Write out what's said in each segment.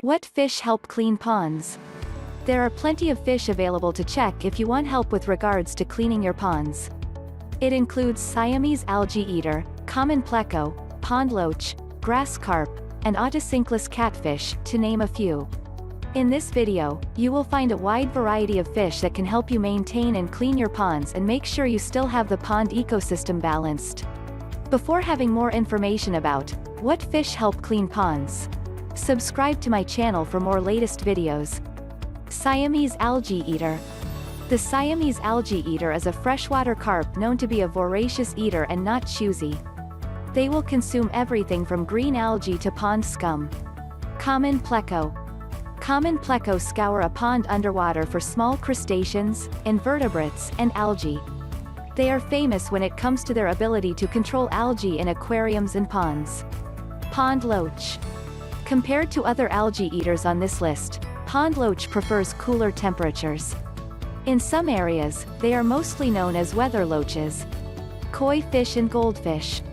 What fish help clean ponds? There are plenty of fish available to check if you want help with regards to cleaning your ponds. It includes Siamese algae eater, common pleco, pond loach, grass carp, and Otocinclus catfish, to name a few. In this video, you will find a wide variety of fish that can help you maintain and clean your ponds and make sure you still have the pond ecosystem balanced. Before having more information about what fish help clean ponds, subscribe to my channel for more latest videos. Siamese algae eater. The Siamese algae eater is a freshwater carp known to be a voracious eater and not choosy. They will consume everything from green algae to pond scum. Common pleco. Common pleco scour a pond underwater for small crustaceans, invertebrates, and algae. They are famous when it comes to their ability to control algae in aquariums and ponds. Pond loach. Compared to other algae eaters on this list, pond loach prefers cooler temperatures. In some areas, they are mostly known as weather loaches. Koi fish and goldfish.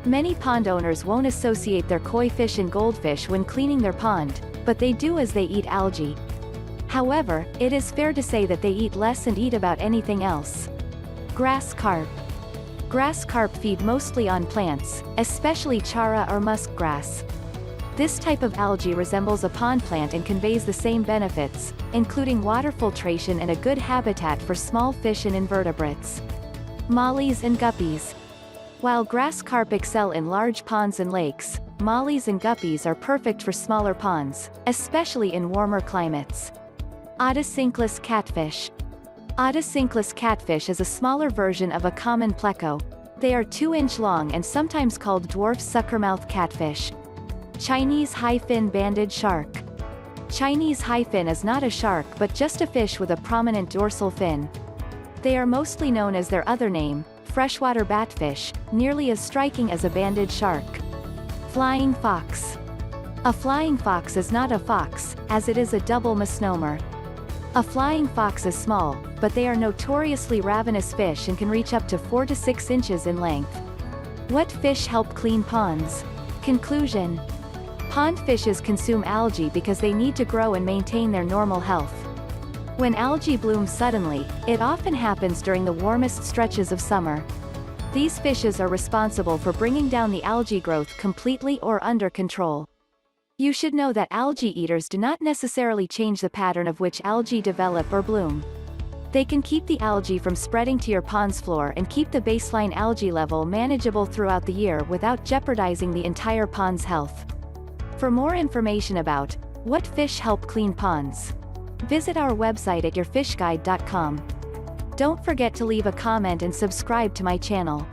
Many pond owners won't associate their koi fish and goldfish when cleaning their pond, but they do as they eat algae. However, it is fair to say that they eat less and eat about anything else. Grass carp. Grass carp feed mostly on plants, especially chara or muskgrass. This type of algae resembles a pond plant and conveys the same benefits, including water filtration and a good habitat for small fish and invertebrates. Mollies and guppies. While grass carp excel in large ponds and lakes, mollies and guppies are perfect for smaller ponds, especially in warmer climates. Odysseyncless catfish. Otocinclus catfish is a smaller version of a common pleco. They are 2-inch long and sometimes called dwarf suckermouth catfish. Chinese high-fin banded shark. Chinese high-fin is not a shark but just a fish with a prominent dorsal fin. They are mostly known as their other name, freshwater batfish, nearly as striking as a banded shark. Flying fox. A flying fox is not a fox, as it is a double misnomer. A flying fox is small, but they are notoriously ravenous fish and can reach up to 4 to 6 inches in length. What fish help clean ponds? Conclusion. Pond fishes consume algae because they need to grow and maintain their normal health. When algae blooms suddenly, it often happens during the warmest stretches of summer. These fishes are responsible for bringing down the algae growth completely or under control. You should know that algae eaters do not necessarily change the pattern of which algae develop or bloom. They can keep the algae from spreading to your pond's floor and keep the baseline algae level manageable throughout the year without jeopardizing the entire pond's health. For more information about what fish help clean ponds, visit our website at yourfishguide.com. Don't forget to leave a comment and subscribe to my channel.